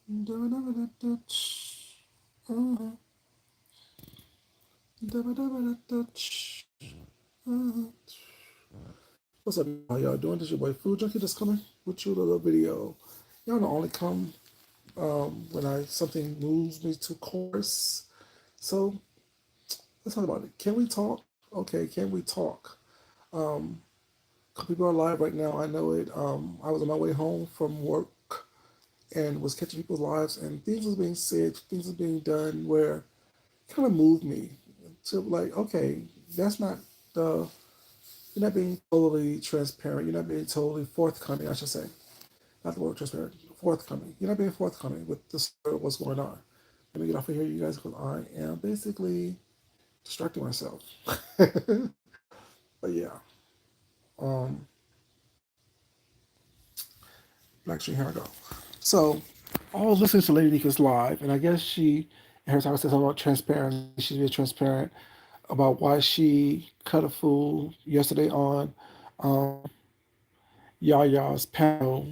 What's up, y'all? How y'all doing? This your boy Food Junkie just coming with you a little video. Y'all know only come when I something moves me to chorus. So let's talk about it. Can we talk? Okay, can we talk? Um, Couple people are live right now. I know it. I was on my way home from work and was catching people's lives, and things was being said, things was being done where kind of moved me to like, okay, that's not the. You're not being totally transparent. You're not being totally forthcoming, I should say. Not the word transparent, forthcoming. You're not being forthcoming with the story of what's going on. Let me get off of here, you guys, because I am basically distracting myself. But yeah, um, actually, here I go. So I was listening to Lady Nika's live, and I guess she, in her time, said something about transparency. She's being transparent about why she cut a fool yesterday on um, Yaya's panel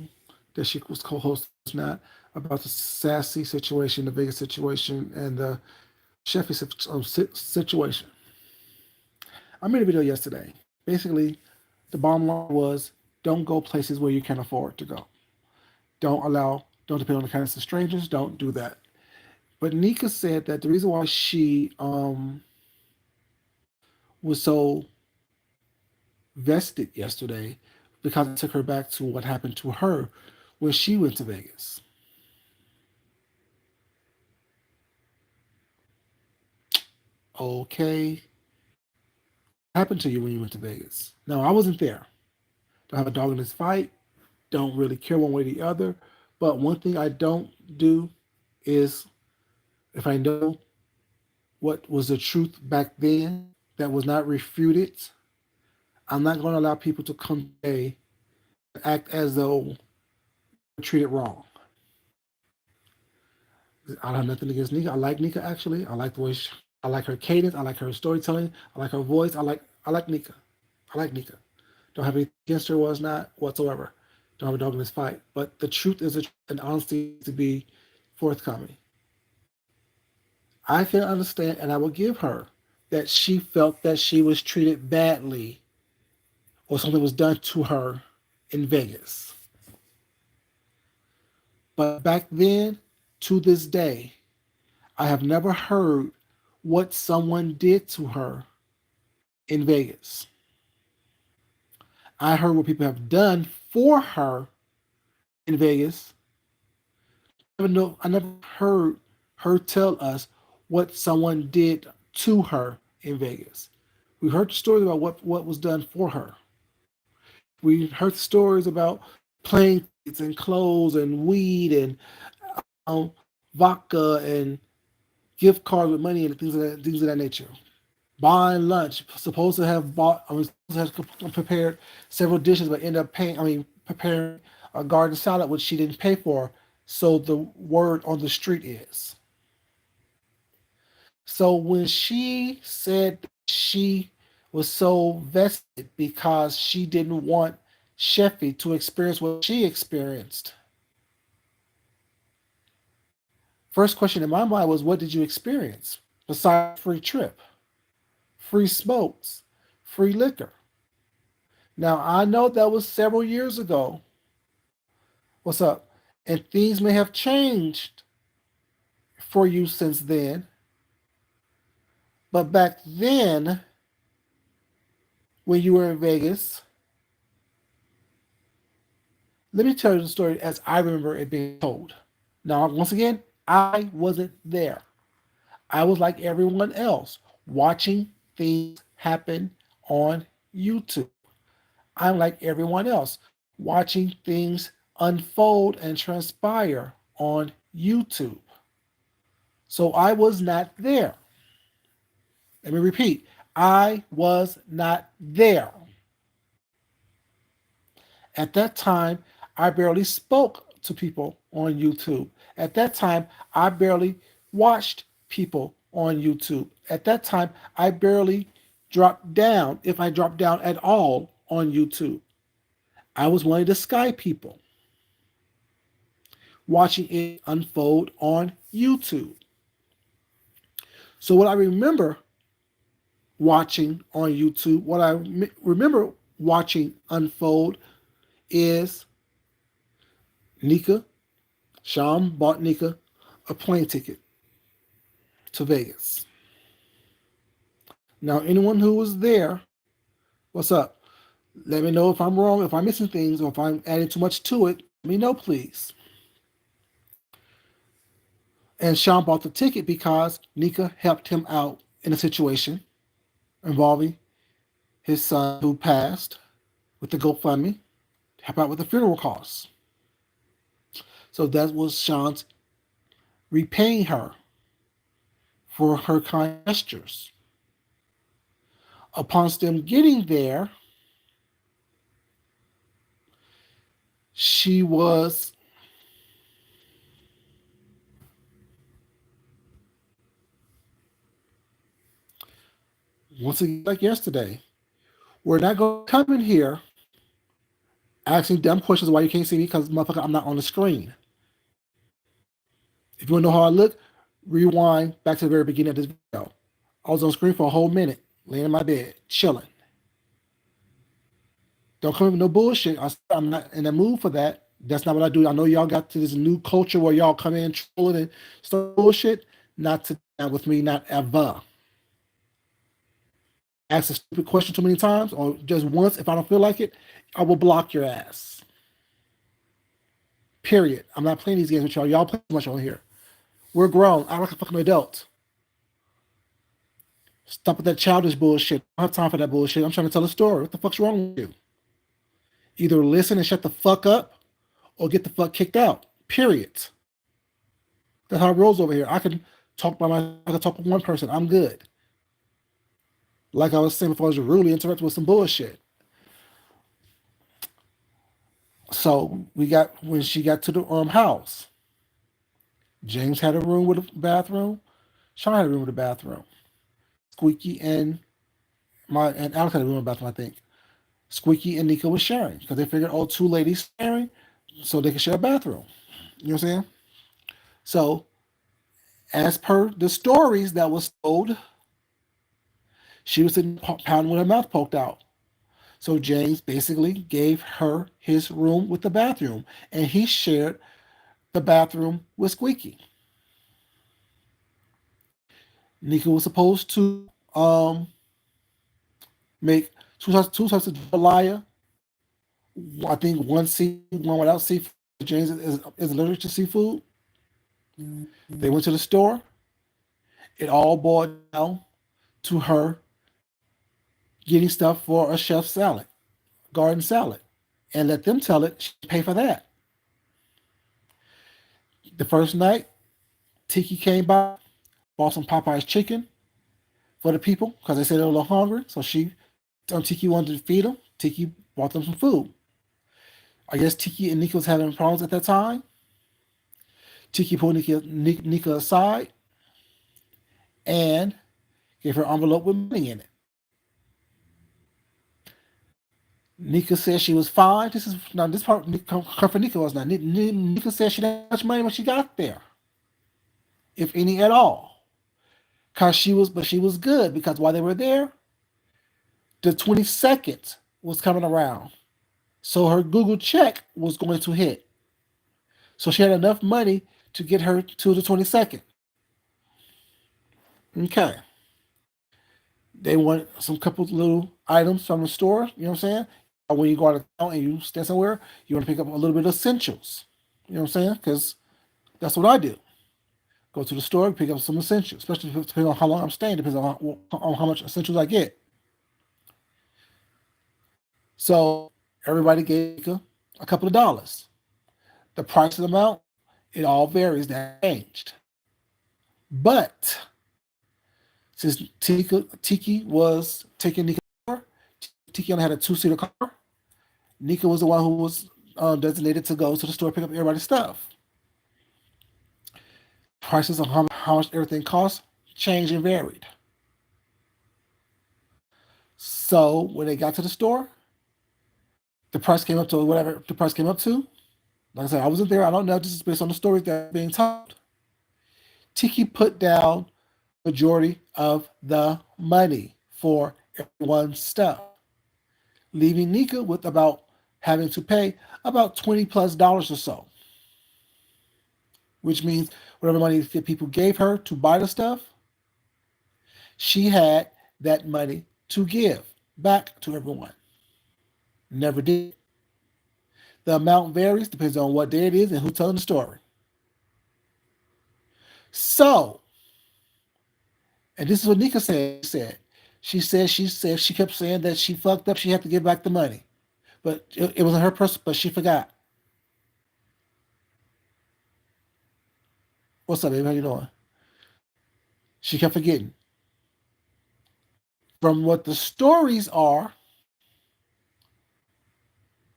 that she was co-hosting last night about the Sassy situation, the Vegas situation, and the Sheffy situation. I made a video yesterday. Basically, the bottom line was don't go places where you can't afford to go. Don't depend on the kindness of strangers. Don't do that. But Nika said that the reason why she was so vested yesterday because it took her back to what happened to her when she went to Vegas. Okay, what happened to you when you went to Vegas? No, I wasn't there. Don't have a dog in this fight. Don't really care one way or the other. But one thing I don't do is if I know what was the truth back then that was not refuted, I'm not going to allow people to come today and act as though they're treated wrong. I don't have nothing against Nika. I like Nika actually. I like the way I like her cadence. I like her storytelling. I like her voice. I like Nika. I like Nika. Don't have anything against her was not whatsoever. Don't have a dog in this fight. But the truth is and honesty to be forthcoming. I can understand and I will give her that she felt that she was treated badly or something was done to her in Vegas. But back then, to this day, I have never heard what someone did to her in Vegas. I heard what people have done for her in Vegas. I never heard her tell us what someone did to her in Vegas. We heard stories about what was done for her. We heard stories about plane tickets and clothes and weed and um, vodka and gift cards with money and things of that nature. Buying lunch, supposed to have bought, I was supposed to have prepared several dishes, but ended up preparing a garden salad, which she didn't pay for. So the word on the street is. So when she said she was so vested because she didn't want Sheffy to experience what she experienced, first question in my mind was, what did you experience besides free trip, free smokes, free liquor? Now I know that was several years ago. What's up? And things may have changed for you since then, but back then, when you were in Vegas, let me tell you the story as I remember it being told. Now, once again, I wasn't there. I was like everyone else, watching things happen on YouTube. I'm like everyone else, watching things unfold and transpire on YouTube. So I was not there. Let me repeat, I was not there. At that time, I barely spoke to people on YouTube. At that time, I barely watched people on YouTube. At that time, I barely dropped down, if I dropped down at all, on YouTube. I was one of the Sky people. watching it unfold on YouTube. So what I remember watching on YouTube, what I remember watching unfold is Nika, Sean bought Nika a plane ticket to Vegas. Now, anyone who was there, what's up? Let me know if I'm wrong, if I'm missing things, or if I'm adding too much to it. Let me know, please. And Sean bought the ticket because Nika helped him out in a situation involving his son who passed with the GoFundMe, help out with the funeral costs. So that was Sean's repaying her for her kind gestures. Upon them getting there, she was once again like yesterday. We're not going to come in here asking dumb questions why you can't see me because motherfucker, I'm not on the screen. If you want to know how I look, rewind back to the very beginning of this video. I was on screen for a whole minute, laying in my bed, chilling. Don't come with no bullshit. I'm not in the mood for that. That's not what I do. I know y'all got to this new culture where y'all come in trolling and stuff bullshit. Not to with me, not ever. Ask a stupid question too many times or just once. If I don't feel like it, I will block your ass. Period. I'm not playing these games with y'all. Y'all play too much on here. We're grown. I'm like a fucking adult. Stop with that childish bullshit. I don't have time for that bullshit. I'm trying to tell a story. What the fuck's wrong with you? Either listen and shut the fuck up or get the fuck kicked out. Period. That's how it rolls over here. I can talk with one person. I'm good. Like I was saying before, I was rudely interrupted with some bullshit. So when she got to the house, James had a room with a bathroom. Sean had a room with a bathroom. Squeaky and Alex had a room with a bathroom, I think. Squeaky and Nika was sharing because they figured, oh, two ladies sharing, so they could share a bathroom. You know what I'm saying? So, as per the stories that was told, she was sitting pounding with her mouth poked out. So James basically gave her his room with the bathroom, and he shared the bathroom with Squeaky. Nika was supposed to make two types of jambalaya. I think one seafood, one without seafood. James is allergic to seafood. They went to the store. It all boiled down to her getting stuff for a chef's salad, garden salad, and let them tell it she pay for that. The first night, Tiki came by, bought some Popeye's chicken for the people because they said they were a little hungry. So Tiki wanted to feed them. Tiki bought them some food. I guess Tiki and Nika was having problems at that time. Tiki pulled Nika aside and gave her an envelope with money in it. Nika said she was fine. This part come from Nika was not. Nika said she didn't have much money when she got there, if any at all. She was good because while they were there, the 22nd was coming around. So her Google check was going to hit. So she had enough money to get her to the 22nd. Okay. They want some couple little items from the store, you know what I'm saying? When you go out of town and you stay somewhere, you want to pick up a little bit of essentials. You know what I'm saying? Because that's what I do. Go to the store and pick up some essentials, especially depending on how long I'm staying, depends on how much essentials I get. So everybody gave a couple of dollars. The price of the amount, it all varies. That changed. But since Tiki was taking Nika car, Tiki only had a two-seater car. Nika was the one who was designated to go to the store and pick up everybody's stuff. Prices of how much everything costs changed and varied. So when they got to the store, the price came up to whatever the price came up to. Like I said, I wasn't there. I don't know. This is based on the stories that are being told. Tiki put down majority of the money for everyone's stuff, leaving Nika with about having to pay about $20+ or so, which means whatever money that people gave her to buy the stuff, she had that money to give back to everyone. Never did. The amount varies, depends on what day it is and who's telling the story. So, and this is what Nika said. She said she kept saying that she fucked up. She had to give back the money, but it wasn't her person. But she forgot. What's up, baby? How you doing? She kept forgetting. From what the stories are,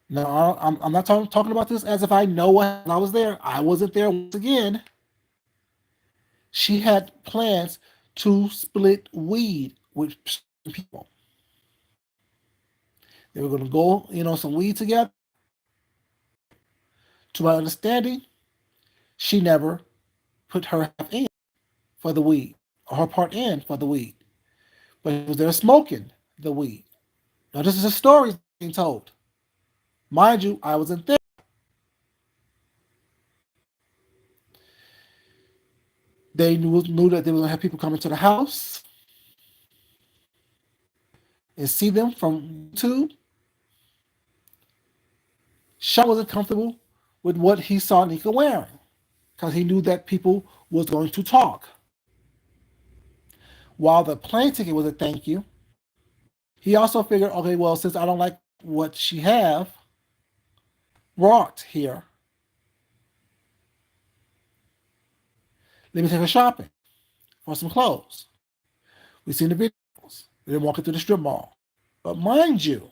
now I'm not talking about this as if I know what I was there. I wasn't there once again. She had plans to split weed with people. They were going to go, some weed together. To my understanding, she never put her half in for the weed, or her part in for the weed. But she was there smoking the weed. Now, this is a story being told. Mind you, I wasn't there. They knew that they were going to have people come into the house and see them from YouTube. Sean wasn't comfortable with what he saw Nika wearing because he knew that people was going to talk. While the plane ticket was a thank you, he also figured, okay, well, since I don't like what she have brought here, let me take her shopping for some clothes. We've seen the videos. They're walking through the strip mall. But mind you,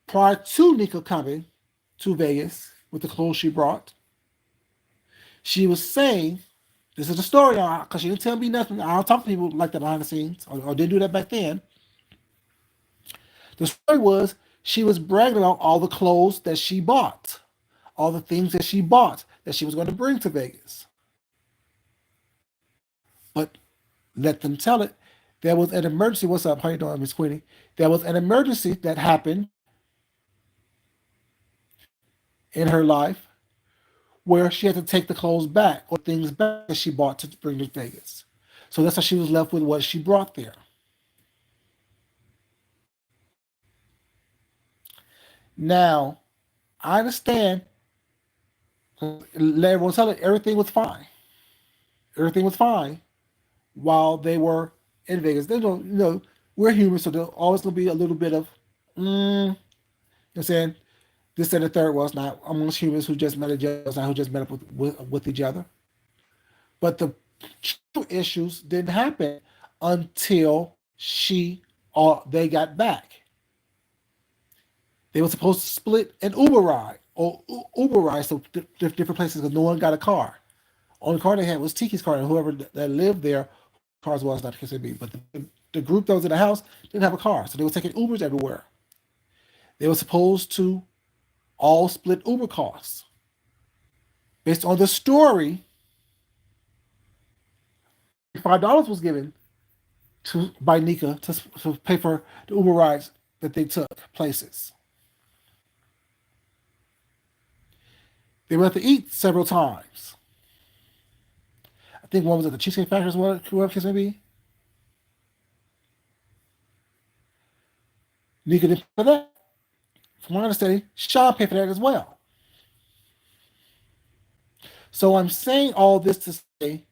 prior to Nika coming to Vegas with the clothes she brought, she was saying, this is the story now, because she didn't tell me nothing. I don't talk to people like that behind the scenes, or didn't do that back then. The story was she was bragging about all the clothes that she bought, all the things that she bought that she was going to bring to Vegas. But let them tell it. There was an emergency. What's up? How you doing, Miss Queenie? There was an emergency that happened in her life where she had to take the clothes back or things back that she bought to bring to Vegas. So that's how she was left with what she brought there. Now, I understand. Let everyone tell it everything was fine. Everything was fine while they were in Vegas. They don't, we're human, so there's always gonna be a little bit of, you know what I'm saying? This and the third was not amongst humans who just met each other, who just met up with each other. But the true issues didn't happen until she or they got back. They were supposed to split an Uber ride or Uber ride to different places because no one got a car. Only car they had was Tiki's car, and whoever that lived there, cars was not the case be. But the group that was in the house didn't have a car, so they were taking Ubers everywhere. They were supposed to all split Uber costs. Based on the story, $5 was given to by Nika to pay for the Uber rides that they took places. They went to eat several times. I think one was at the Cheesecake Factory, whatever case may be. Nika didn't pay for that. From my understanding, Sean paid for that as well. So I'm saying all this to say,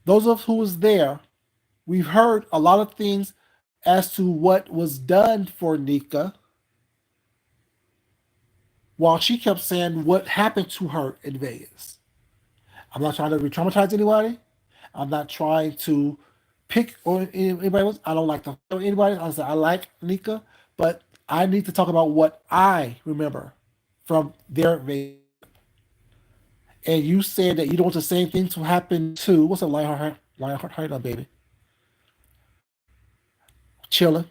those of us who was there, we've heard a lot of things as to what was done for Nika, while she kept saying what happened to her in Vegas. I'm not trying to re-traumatize anybody. I'm not trying to pick on anybody else. I don't like to anybody. I like Nika, but I need to talk about what I remember from their Vegas. And you said that you don't want the same thing to happen to what's up, Lionheart? Lionheart, how you doing, baby? Chilling.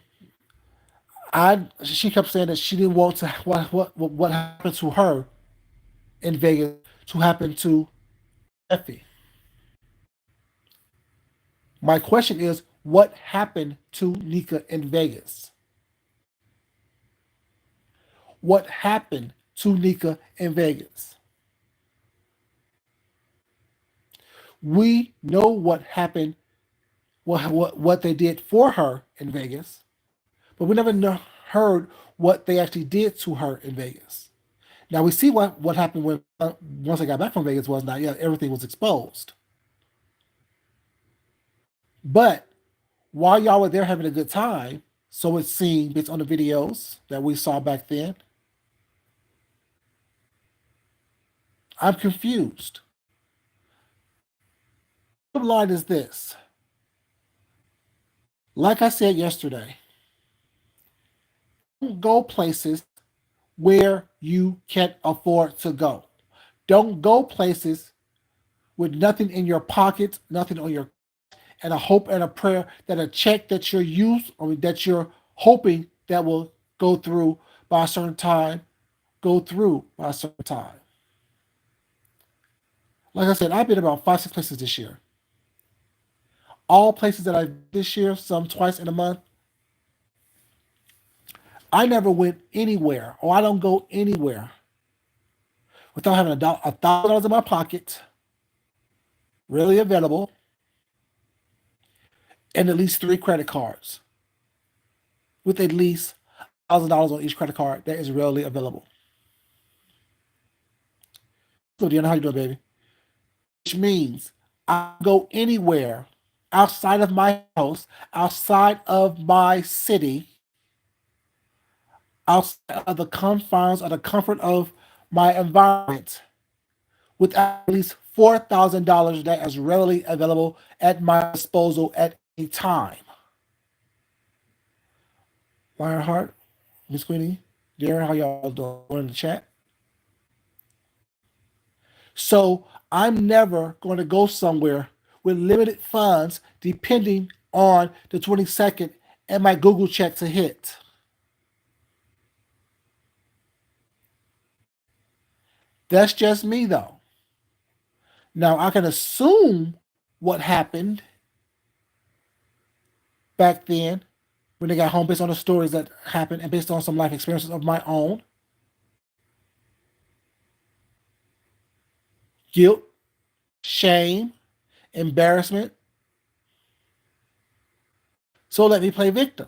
She kept saying that she didn't want to what happened to her in Vegas to happen to Effie. My question is, what happened to Nika in Vegas? What happened to Nika in Vegas? We know what happened, what they did for her in Vegas, but we never heard what they actually did to her in Vegas. Now we see what happened when once I got back from Vegas was not, yeah, everything was exposed. But while y'all were there having a good time, so it seemed based on the videos that we saw back then, I'm confused. The line is this. Like I said yesterday, don't go places where you can't afford to go. Don't go places with nothing in your pocket, nothing on your, and a hope and a prayer that a check that you're used or that you're hoping that will go through by a certain time, go through by a certain time. Like I said, I've been about 5, 6 places this year. All places that I've this year, some twice in a month. I never went anywhere, or I don't go anywhere without having $1,000 in my pocket, really available, and at least 3 credit cards with at least $1,000 on each credit card that is readily available. So do you know how you do it, baby? Which means I go anywhere outside of my house, outside of my city, outside of the confines or the comfort of my environment with at least $4,000 that is readily available at my disposal at any time. Lionheart, Miss Queenie, Darren, how y'all doing in the chat? So I'm never going to go somewhere with limited funds depending on the 22nd and my Google check to hit. That's just me though. Now I can assume what happened back then when they got home based on the stories that happened and based on some life experiences of my own. Guilt, shame, embarrassment. So let me play victim.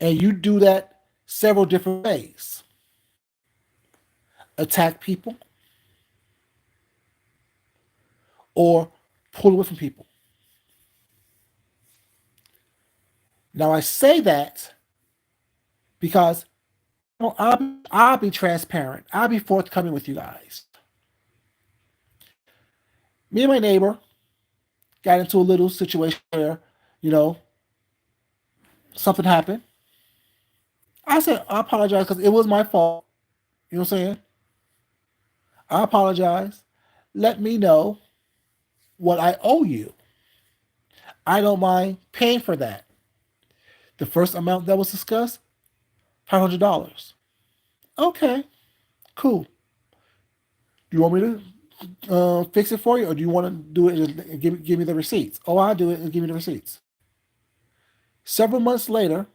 And you do that several different ways. Attack people or pull away from people. Now I say that because I'll be transparent. I'll be forthcoming with you guys. Me and my neighbor got into a little situation where, you know, something happened. I said, I apologize because it was my fault. You know what I'm saying? I apologize. Let me know what I owe you. I don't mind paying for that. The first amount that was discussed, $500. Okay, cool. Do you want me to fix it for you, or do you want to do it and give me the receipts? Oh, I'll do it and give me the receipts. Several months later,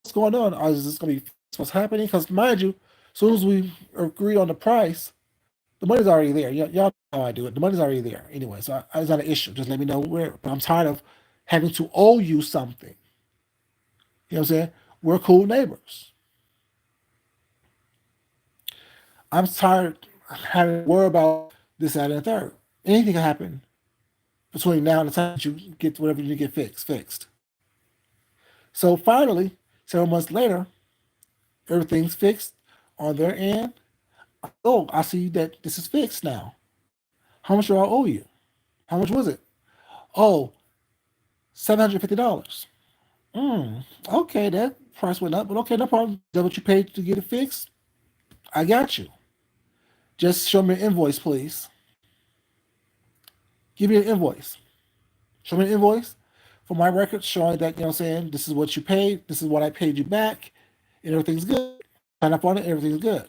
what's going on? Is this going to be what's happening? Because mind you, as soon as we agree on the price, the money's already there. Y'all know how I do it. The money's already there anyway, so it's not an issue. Just let me know where. But I'm tired of having to owe you something. You know what I'm saying? We're cool neighbors. I'm tired of having to worry about this, that, and the third. Anything can happen between now and the time that you get whatever you get fixed. So finally, several months later, everything's fixed on their end. Oh, I see that this is fixed now. How much do I owe you? How much was it? Oh, $750. Okay, that price went up, but okay, no problem. Is that what you paid to get it fixed? I got you. Just show me an invoice, please. Give me an invoice. Show me an invoice for my records showing that, saying this is what you paid, this is what I paid you back, and everything's good. Sign up on it, everything's good.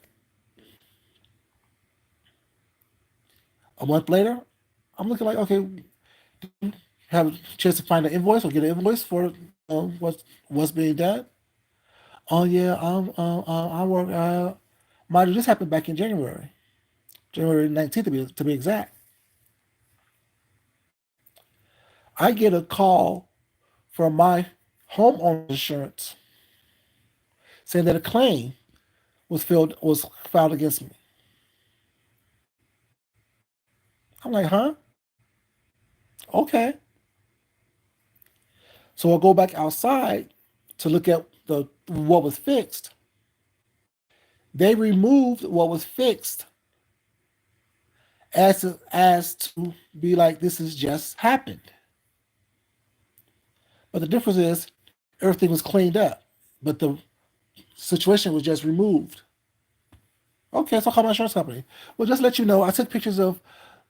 A month later, I'm looking like, okay, have a chance to find an invoice or get an invoice for what's being done. Oh yeah, I work. Mind you, this happened back in January, January 19th to be exact. I get a call from my homeowner insurance saying that a claim was filed against me. I'm like, huh? Okay. So I go back outside to look at the what was fixed. They removed what was fixed as to be like this has just happened. But the difference is everything was cleaned up, but the situation was just removed. Okay, so I call my insurance company. Well, just to let you know, I took pictures of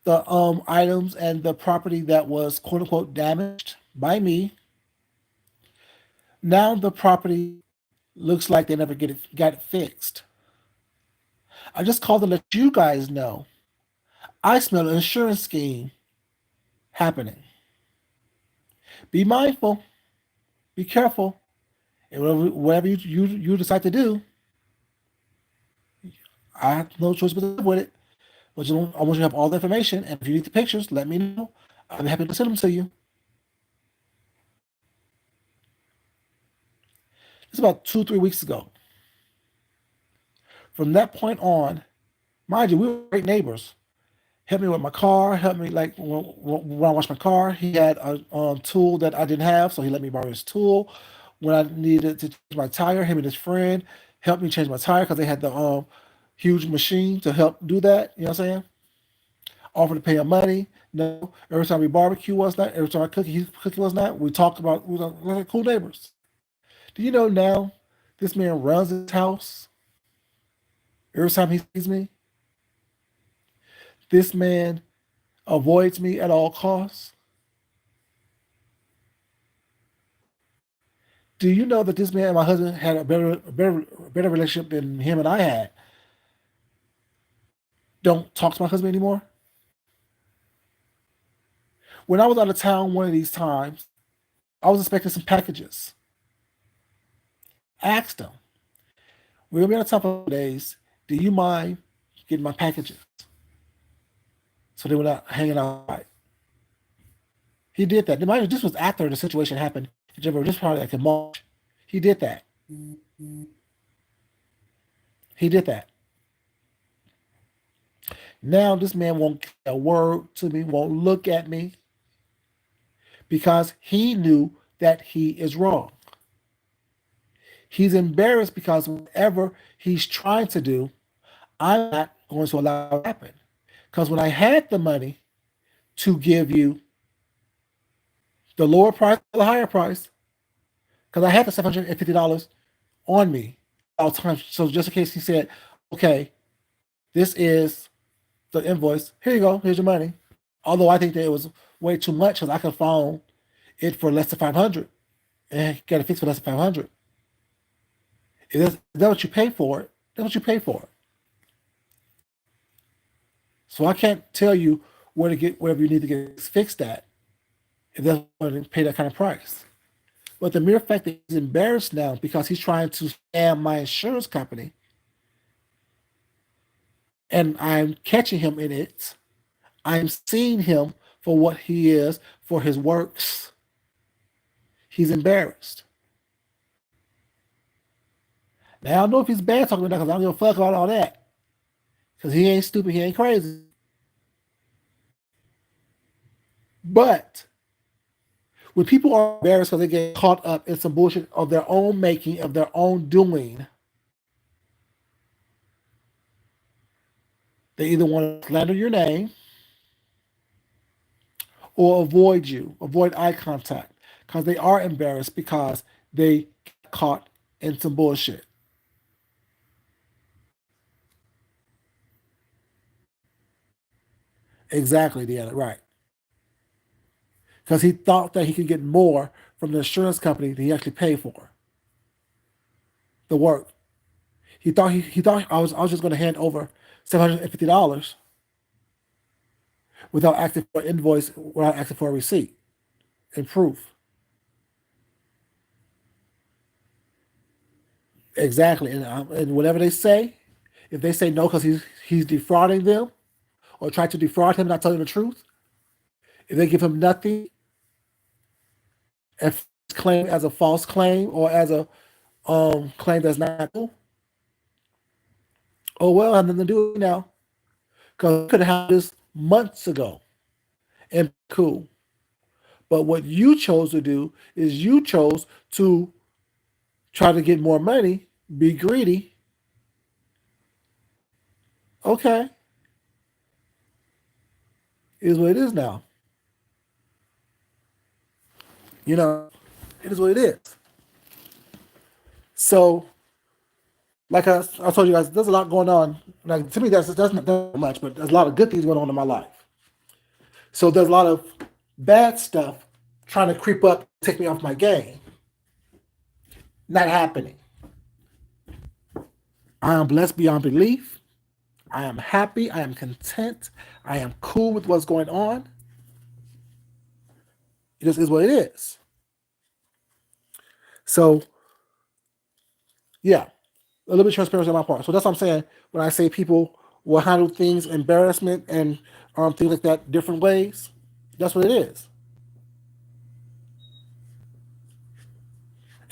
the items and the property that was quote unquote damaged by me. Now the property looks like they never got it fixed. I just called to let you guys know. I smell an insurance scheme happening. Be mindful. Be careful. And whatever you decide to do, I have no choice but to live with it. But I want you to have all the information. And if you need the pictures, let me know. I'm happy to send them to you. It's about 2, 3 weeks ago. From that point on, mind you, we were great neighbors. Helped me with my car. Helped me like when I washed my car. He had a tool that I didn't have, so he let me borrow his tool. When I needed to change my tire, him and his friend helped me change my tire because they had the huge machine to help do that. You know what I'm saying? Offered to pay him money. No, every time we barbecue was not. Every time I cook, he cooking was not. We talked about we were like cool neighbors. Do you know now? This man runs his house every time he sees me. This man avoids me at all costs. Do you know that this man and my husband had a better relationship than him and I had? Don't talk to my husband anymore. When I was out of town one of these times, I was expecting some packages. Asked them, "We're gonna be out of town for days. Do you mind getting my packages?" So they were not hanging out. Right. He did that. Mind you, this was after the situation happened. This probably like in March. He did that. He did that. Now this man won't say a word to me, won't look at me because he knew that he is wrong. He's embarrassed because whatever he's trying to do, I'm not going to allow it to happen. Because when I had the money to give you the lower price or the higher price, because I had the $750 on me all the time. So just in case he said, okay, this is the invoice. Here you go. Here's your money. Although I think that it was way too much because I could find it for less than 500 and get it fixed for less than 500. Is that what you pay for it? That's what you pay for it. So I can't tell you where to get whatever you need to get fixed at if that's going to pay that kind of price. But the mere fact that he's embarrassed now because he's trying to scam my insurance company and I'm catching him in it, I'm seeing him for what he is, for his works. He's embarrassed. Now I don't know if he's bad talking about that because I don't give a fuck about all that. Because he ain't stupid, he ain't crazy. But when people are embarrassed because they get caught up in some bullshit of their own making, of their own doing, they either want to slander your name or avoid you, avoid eye contact, because they are embarrassed because they got caught in some bullshit. Exactly, Deanna, right. Because he thought that he could get more from the insurance company that he actually paid for the work. He thought I was just going to hand over $750 without asking for an invoice, without asking for a receipt and proof. Exactly, and whatever they say, if they say no because he's defrauding them or try to defraud him, not telling the truth, if they give him nothing, if it's claimed as a false claim or as a claim that's not cool, oh well, I have nothing to do now because we could have had this months ago and cool. But what you chose to do is you chose to try to get more money, be greedy. Okay, is what it is now. You know, it is what it is. So, like I told you guys, there's a lot going on. Like to me, that's not that much, but there's a lot of good things going on in my life. So there's a lot of bad stuff trying to creep up, take me off my game. Not happening. I am blessed beyond belief. I am happy. I am content. I am cool with what's going on. It just is what it is. So, yeah, a little bit of transparency on my part. So that's what I'm saying when I say people will handle things, embarrassment and things like that, different ways. That's what it is.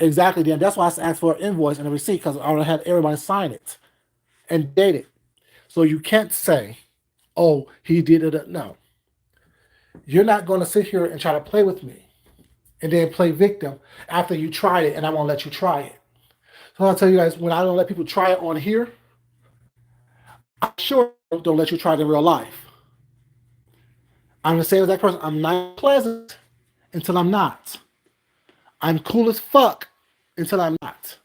Exactly, Dan. That's why I asked for an invoice and a receipt because I would have had everybody sign it and date it. So you can't say, "Oh, he did it." No, you're not going to sit here and try to play with me and then play victim after you tried it, and I won't let you try it. So I'll tell you guys, when I don't let people try it on here, I sure don't let you try it in real life. I'm the same exact person. I'm not pleasant until I'm not. I'm cool as fuck until I'm not.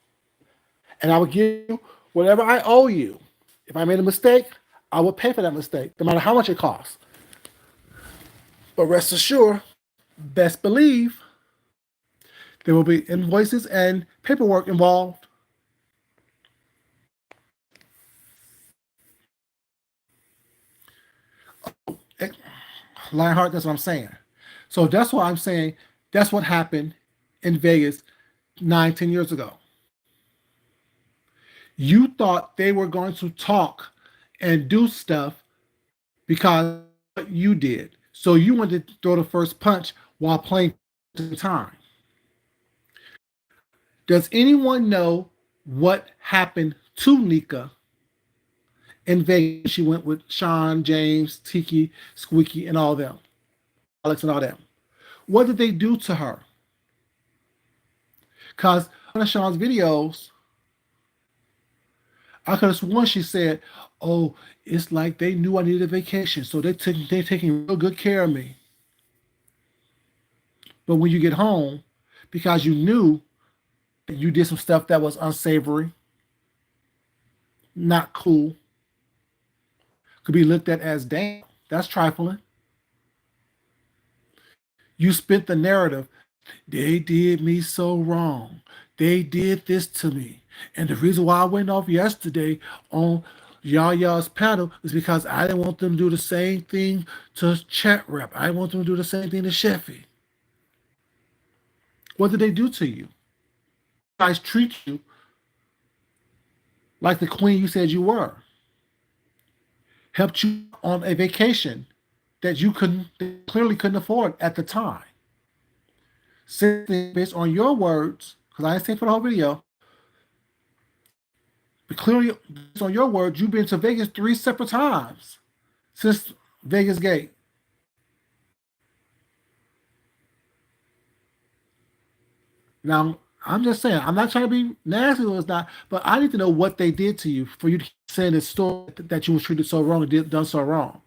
And I will give you whatever I owe you. If I made a mistake, I will pay for that mistake, no matter how much it costs. But rest assured, best believe there will be invoices and paperwork involved. Lionheart, that's what I'm saying. So that's why I'm saying that's what happened in Vegas 9, 10 years ago. You thought they were going to talk and do stuff because you did. So you wanted to throw the first punch while playing the time. Does anyone know what happened to Nika in Vegas? She went with Sean, James, Tiki, Squeaky, and all them, Alex, and all them. What did they do to her? Because one of Sean's videos, I could have sworn she said, "Oh, it's like they knew I needed a vacation, so they're taking real good care of me." But when you get home, because you knew that you did some stuff that was unsavory, not cool, could be looked at as damn, that's trifling. You spent the narrative. They did me so wrong. They did this to me. And the reason why I went off yesterday on Yaya's panel is because I didn't want them to do the same thing to Chat Rep. I didn't want them to do the same thing to Sheffy. What did they do to you? Guys treat you like the queen you said you were. Helped you on a vacation that you clearly couldn't afford at the time. Simply based on your words, because I didn't say for the whole video, but clearly based on your words, you've been to Vegas 3 separate times since Vegas Gate. Now, I'm just saying, I'm not trying to be nasty or it's not, but I need to know what they did to you for you to say this story that you was treated so wrong and done so wrong.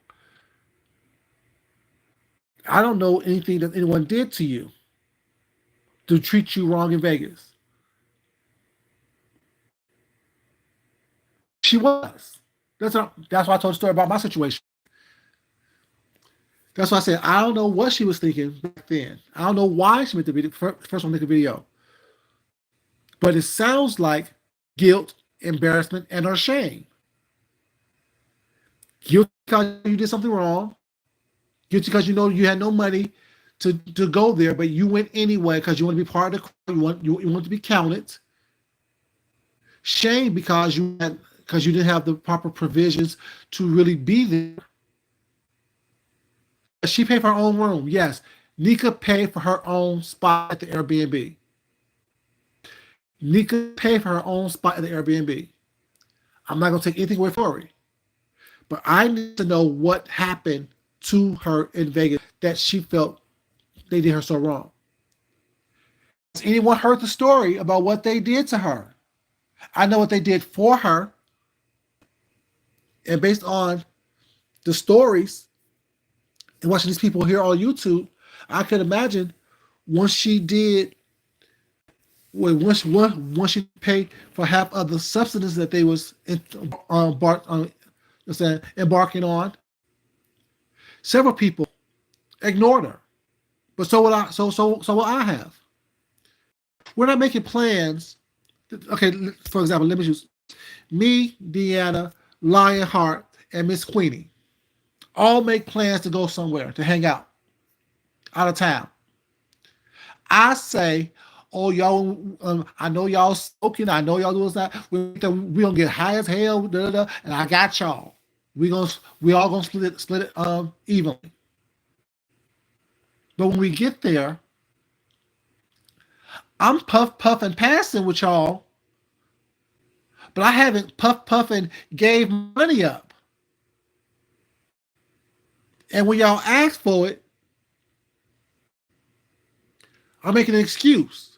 I don't know anything that anyone did to you to treat you wrong in Vegas. She was. That's why I told the story about my situation. That's why I said I don't know what she was thinking back then. I don't know why she made the video first one make a video, but it sounds like guilt, embarrassment, and or shame. Guilty because you did something wrong. Guilty because you know you had no money to go there, but you went anyway because you want to be part of the crowd. You want to be counted. Shame because you didn't have the proper provisions to really be there. She paid for her own room. Yes, Nika paid for her own spot at the Airbnb. Nika paid for her own spot at the Airbnb. I'm not gonna take anything away from her, but I need to know what happened to her in Vegas that she felt they did her so wrong. Has anyone heard the story about what they did to her? I know what they did for her, and based on the stories and watching these people here on YouTube, I could imagine once she did, once she paid for half of the substance that they was embarking on, several people ignored her. But so will I. So will I have. We're not making plans. Okay, for example, let me use me, Deanna, Lionheart, and Miss Queenie. All make plans to go somewhere to hang out of town. I say, oh y'all, I know y'all smoking. I know y'all doing that. We gonna get high as hell, and I got y'all. We all gonna split it evenly. But when we get there, I'm puff and passing with y'all, but I haven't puff and gave money up. And when y'all ask for it, I'm making an excuse.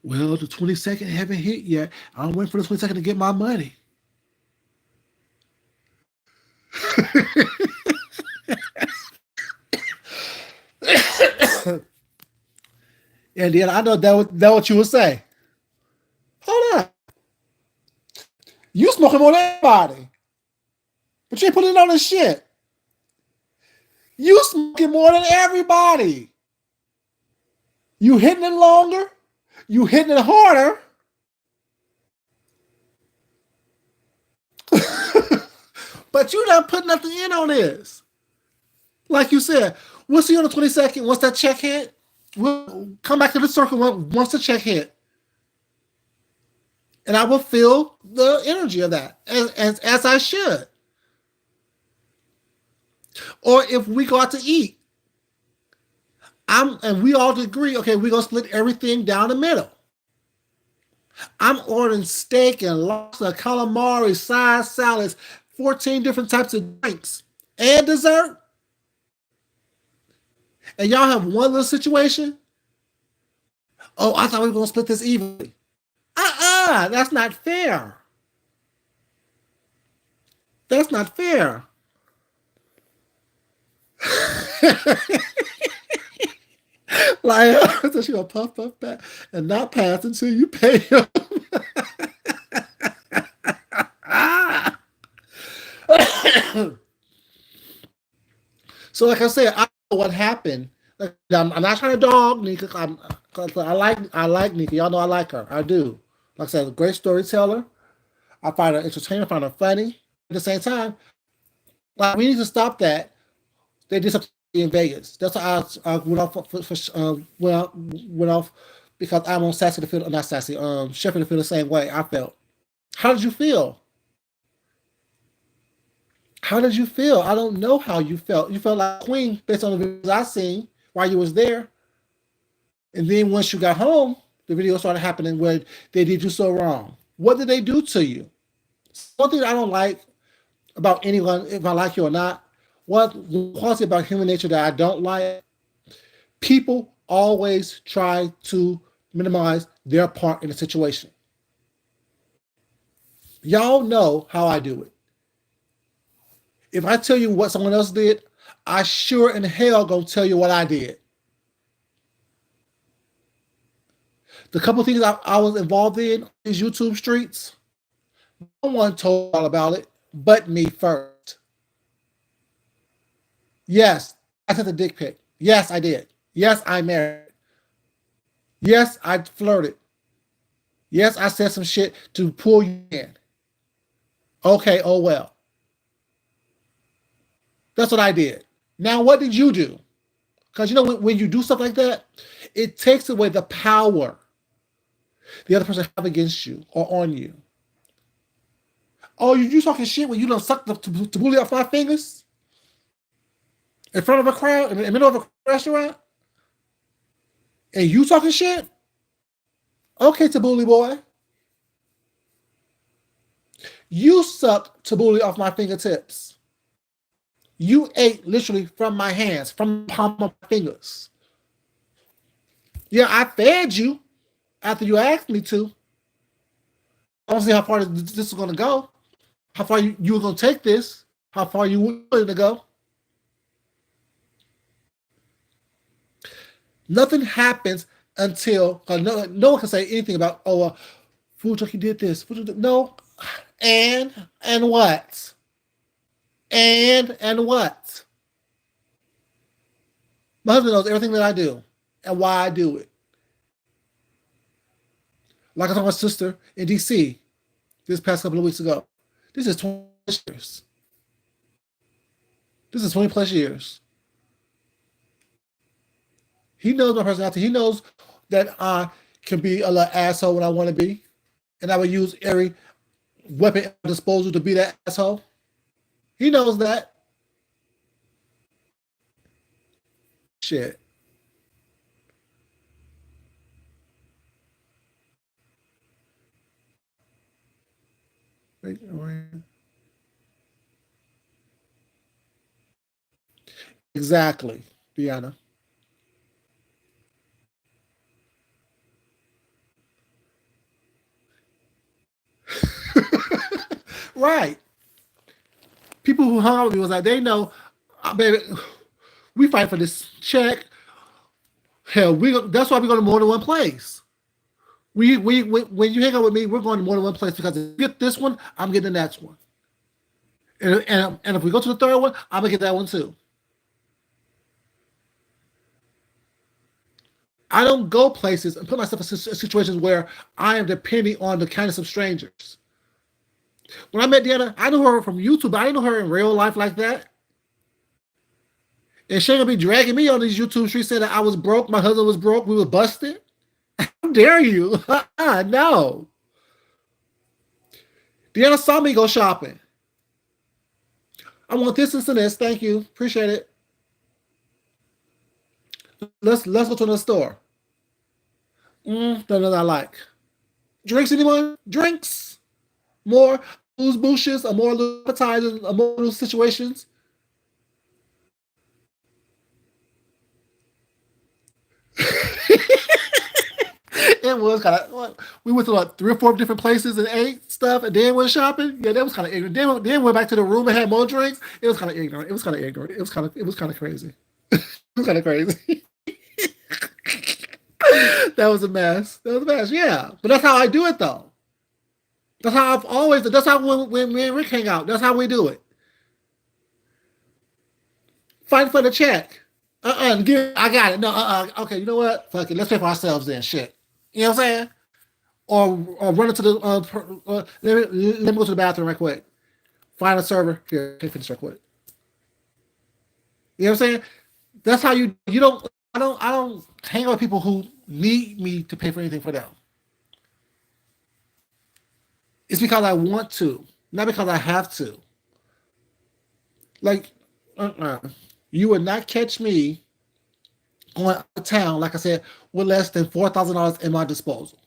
Well, the 22nd haven't hit yet. I'm waiting for the 22nd to get my money. And then I know that what you would say. Hold on. You smoking more than everybody. But you ain't putting it on this shit. You smoking more than everybody. You hitting it longer. You hitting it harder. But you not putting nothing in on this. Like you said, we'll see you on the 22nd. Once that check hit, we'll come back to the circle once the check hit. And I will feel the energy of that as I should. Or if we go out to eat, and we all agree, okay, we're gonna split everything down the middle. I'm ordering steak and lobster, calamari, side salads, 14 different types of drinks, and dessert. And y'all have one little situation. Oh, I thought we were gonna split this evenly. That's not fair. That's not fair. Like, so she gonna puff back and not pass until you pay him. So, like I said, I know what happened. Like, I'm not trying to dog Nika. I like Nika. Y'all know I like her. I do. Like I said, a great storyteller. I find her entertaining. I find her funny. At the same time, like we need to stop that. They did something in Vegas. That's why I went off went off because I'm on Sassy to feel not Sassy. Sheffield to feel the same way I felt. How did you feel? How did you feel? I don't know how you felt. You felt like a queen based on the videos I seen while you was there. And then once you got home, the video started happening where they did you so wrong. What did they do to you? One thing I don't like about anyone, if I like you or not, what quality about human nature that I don't like, people always try to minimize their part in the situation. Y'all know how I do it. If I tell you what someone else did, I sure in hell gonna tell you what I did. The couple things I was involved in these YouTube streets, no one told all about it but me first. Yes, I sent a dick pic. Yes, I did. Yes, I married. Yes, I flirted. Yes, I said some shit to pull you in. Okay, oh well. That's what I did. Now, what did you do? Because you know, when you do stuff like that, it takes away the power the other person have against you or on you. Oh, you talking shit when you done sucked the bully off my fingers in front of a crowd in the middle of a restaurant, and you talking shit? Okay, Tabooly boy, you sucked Tabooly off my fingertips. You ate literally from my hands, from the palm of my fingers. Yeah, I fed you after you asked me to. I don't see how far this is going to go. How far you were going to take this. How far you were willing to go. Nothing happens until, no one can say anything about, Food Junkie did this. No. And what? And what? My husband knows everything that I do and why I do it. Like I told my sister in DC this past couple of weeks ago. This is 20 years. This is 20 plus years. He knows my personality. He knows that I can be a little asshole when I want to be. And I would use every weapon at my disposal to be that asshole. He knows that. Shit. Exactly, Deanna. Right. People who hung out with me was like, they know, baby, we fight for this check. Hell, that's why we go to more than one place. We when you hang out with me, we're going to more than one place because if you get this one, I'm getting the next one. And if we go to the third one, I'm gonna get that one too. I don't go places and put myself in situations where I am depending on the kindness of strangers. When I met Deanna, I knew her from YouTube, but I didn't know her in real life like that. And she ain't gonna be dragging me on these YouTube streets saying that I was broke, my husband was broke, we were busted. How dare you? No. Deanna saw me go shopping. I want this and this. Thank you. Appreciate it. Let's go to the store. That I like. Drinks, anyone? Drinks? More loose bushes, or more little appetizers, or more little situations. It was kind of. We went to like 3 or 4 different places and ate stuff, and then went shopping. Yeah, that was kind of ignorant. Then went back to the room and had more drinks. It was kind of ignorant. It was kind of ignorant. It was kind of crazy. It was kind of crazy. That was a mess. That was a mess. Yeah, but that's how I do it though. That's how I've always. That's how when me and Rick hang out. That's how we do it. Fight for the check. I got it. No. Okay, you know what? Fuck it. Let's pay for ourselves then. Shit. You know what I'm saying? Or run into the. Let me go to the bathroom right quick. Find a server. Here, can finish right quick. You know what I'm saying? That's how you don't. I don't hang out with people who need me to pay for anything for them. It's because I want to, not because I have to. Like, you would not catch me going out of town, like I said, with less than $4,000 in my disposal.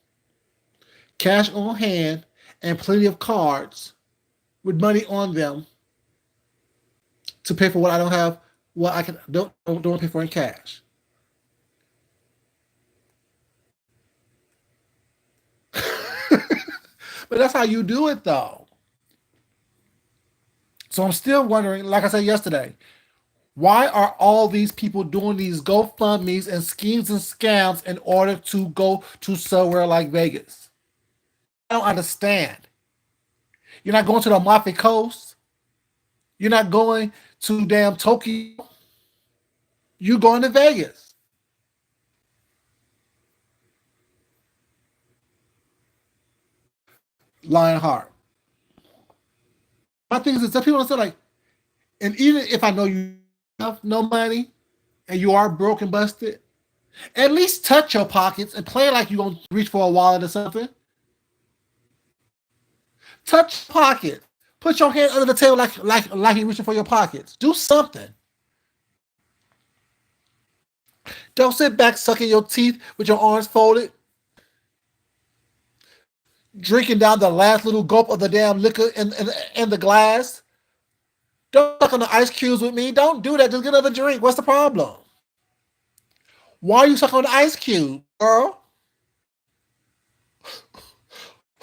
Cash on hand and plenty of cards with money on them to pay for what I don't have, what I don't pay for in cash. But that's how you do it, though. So I'm still wondering, like I said yesterday, why are all these people doing these GoFundMe's and schemes and scams in order to go to somewhere like Vegas? I don't understand. You're not going to the Amalfi Coast. You're not going to damn Tokyo. You going to Vegas. Lionheart. My thing is that people don't say like, and even if I know you have no money and you are broke and busted, at least touch your pockets and play like you're gonna reach for a wallet or something. Touch pocket. Put your hand under the table like you're reaching for your pockets. Do something. Don't sit back sucking your teeth with your arms folded, drinking down the last little gulp of the damn liquor in the glass. Don't suck on the ice cubes with me. Don't do that. Just get another drink. What's the problem? Why are you sucking on the ice cube, girl?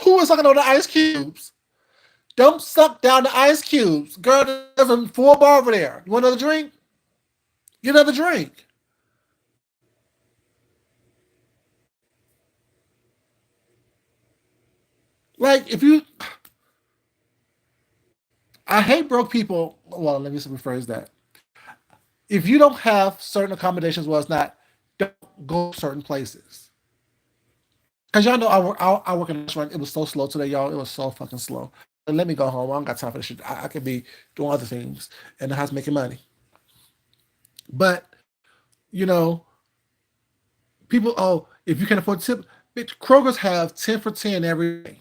Who is sucking on the ice cubes? Don't suck down the ice cubes. Girl, there's a full bar over there. You want another drink? Get another drink. Like, if you... I hate broke people. Well, let me rephrase that. If you don't have certain accommodations, well, it's not, don't go to certain places. Because y'all know I work in a restaurant. It was so slow today, y'all. It was so fucking slow. And let me go home. I don't got time for this shit. I could be doing other things in the house making money. But, you know, people, oh, if you can afford tip, bitch, Kroger's have 10 for 10 every day.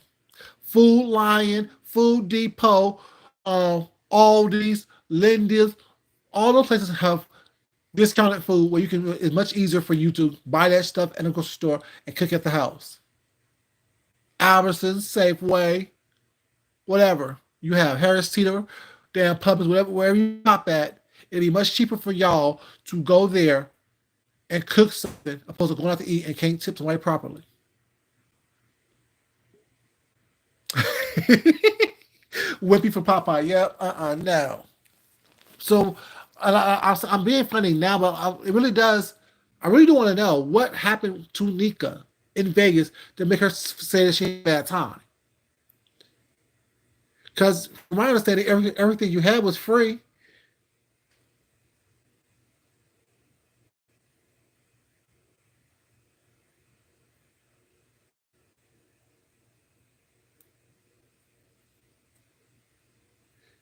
Food Lion, Food Depot, Aldi's, Lindy's, all those places have discounted food where you can. It's much easier for you to buy that stuff at a grocery store and cook at the house. Albertsons, Safeway, whatever you have, Harris Teeter, damn Publix, wherever you shop at, it'd be much cheaper for y'all to go there and cook something opposed to going out to eat and can't tip somebody properly. Wimpy for Popeye, yeah, no. So I'm being funny now, but it really does. I really do want to know what happened to Nika in Vegas to make her say that she had a bad time. Because from my understanding, everything you had was free.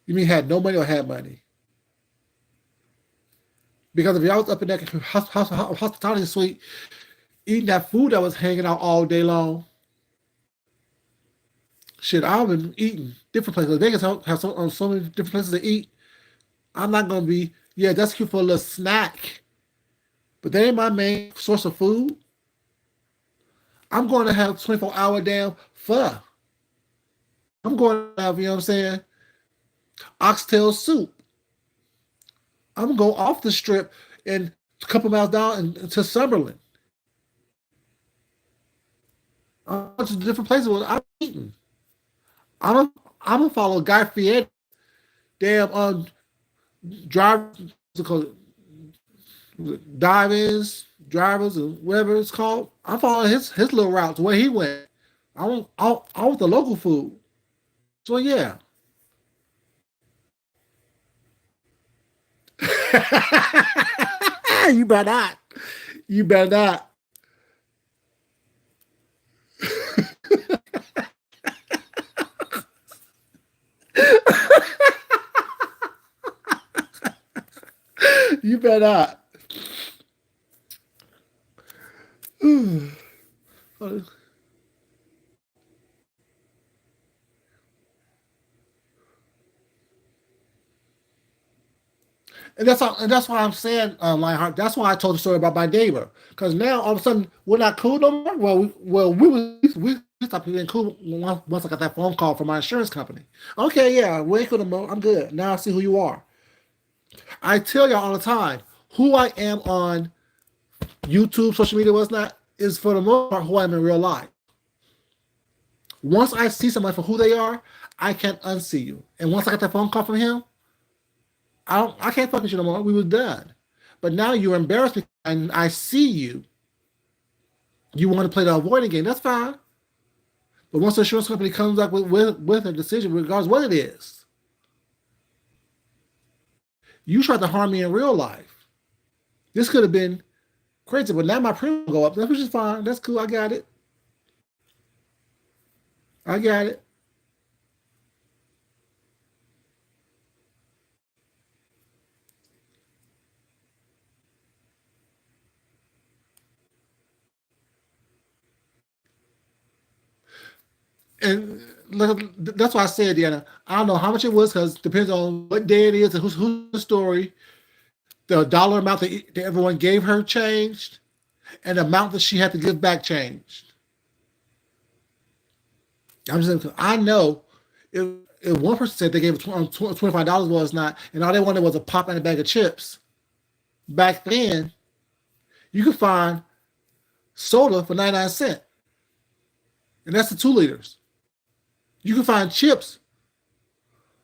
You mean had no money or had money? Because if y'all was up in that hospitality suite eating that food that was hanging out all day long, shit, I've been eating different places. Vegas have so many different places to eat. I'm not gonna be, yeah, that's cute for a little snack, but that ain't my main source of food. I'm going to have 24-hour damn pho. I'm going to have, you know what I'm saying, oxtail soup. I'm gonna go off the strip and a couple miles down to Summerlin. A bunch of different places where I'm eating. I'm gonna follow Guy Fieri, damn drive, drivers, or whatever it's called. I'm following his little routes where he went. I want the local food. So yeah. You better not. You better not. You better not. And that's why I'm saying, Lionheart. That's why I told the story about my neighbor. Because now all of a sudden we're not cool no more. We stopped being cool once I got that phone call from my insurance company. Okay, yeah, we ain't cool no more. I'm good. Now I see who you are. I tell y'all all the time who I am on YouTube, social media, what's not, is for the most part who I am in real life. Once I see somebody for who they are, I can't unsee you. And once I got that phone call from him, I can't fuck with you no more. We were done. But now you're embarrassed me and I see you. You want to play the avoiding game. That's fine. But once the insurance company comes up with a decision, regardless what it is, you tried to harm me in real life. This could have been crazy, but now my premium will go up. That's which is fine. That's cool. I got it. I got it. And that's why I said, Deanna, I don't know how much it was because it depends on what day it is and who's the story. The dollar amount that everyone gave her changed, and the amount that she had to give back changed. I'm just saying, I know if one person said they gave $25 was not, and all they wanted was a pop and a bag of chips. Back then, you could find soda for 99 cents, and that's the 2 liters. You can find chips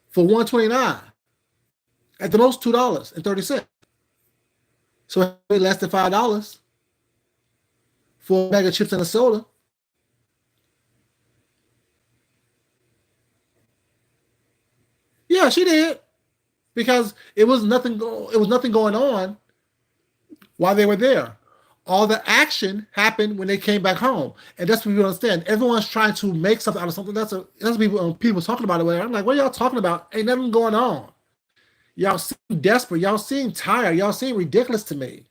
for $1.29, at the most $2.30. So less than $5 for a bag of chips and a soda. Yeah, she did because it was nothing. It was nothing going on while they were there. All the action happened when they came back home, and that's what people understand. Everyone's trying to make something out of something. That's people talking about it. I'm like, what are y'all talking about? Ain't nothing going on. Y'all seem desperate. Y'all seem tired. Y'all seem ridiculous to me.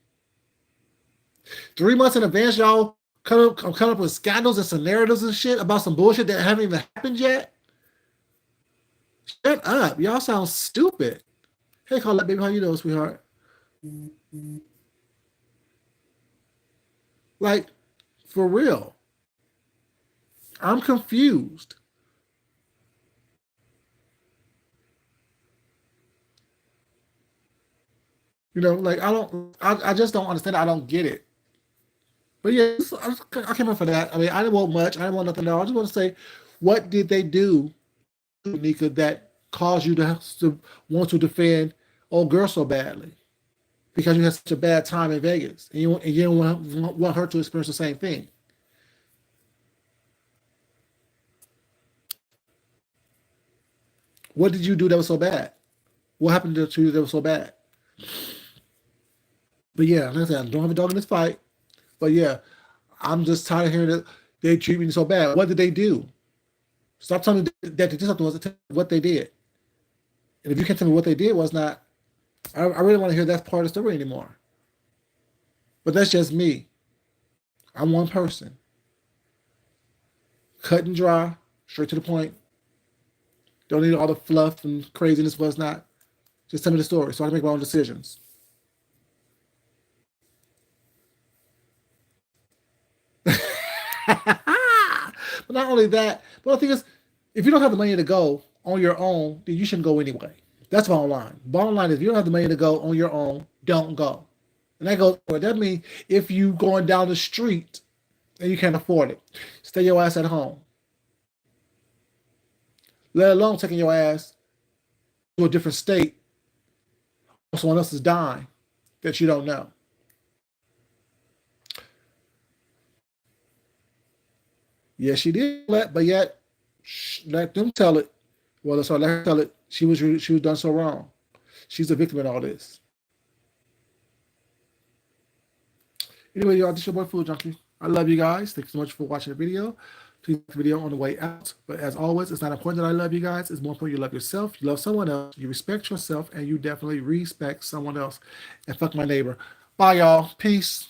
3 months in advance, y'all come up with scandals and scenarios and shit about some bullshit that haven't even happened yet. Shut up. Y'all sound stupid. Hey, Colette, baby, how you doing, sweetheart? Like, for real. I'm confused. Like I just don't understand. I don't get it. But yeah, I came in for that. I mean, I didn't want much. I didn't want nothing at all. I just want to say, what did they do, Nika, that caused you to want to defend old girl so badly? Because you had such a bad time in Vegas, and you don't want her to experience the same thing. What did you do that was so bad? What happened to you that was so bad? But yeah, like I said, I don't have a dog in this fight. But yeah, I'm just tired of hearing that they treat me so bad. What did they do? Stop telling me that they did something. Was what they did? And if you can't tell me what they did was not, I really want to hear that part of the story anymore. But that's just me. I'm one person. Cut and dry, straight to the point. Don't need all the fluff and craziness, was not. Just tell me the story so I can make my own decisions. But not only that, but the thing is, if you don't have the money to go on your own, then you shouldn't go anyway. That's bottom line. Bottom line is, if you don't have the money to go on your own, don't go. And that goes. That means if you going down the street and you can't afford it, stay your ass at home. Let alone taking your ass to a different state, or someone else is dying that you don't know. Yes, she did let, but yet let them tell it. Well, so let her tell it. She was done so wrong. She's a victim in all this. Anyway, y'all, this is your boy Food Junkie. I love you guys. Thank you so much for watching the video. Please like the video on the way out. But as always, it's not important that I love you guys. It's more important you love yourself, you love someone else, you respect yourself, and you definitely respect someone else. And fuck my neighbor. Bye, y'all. Peace.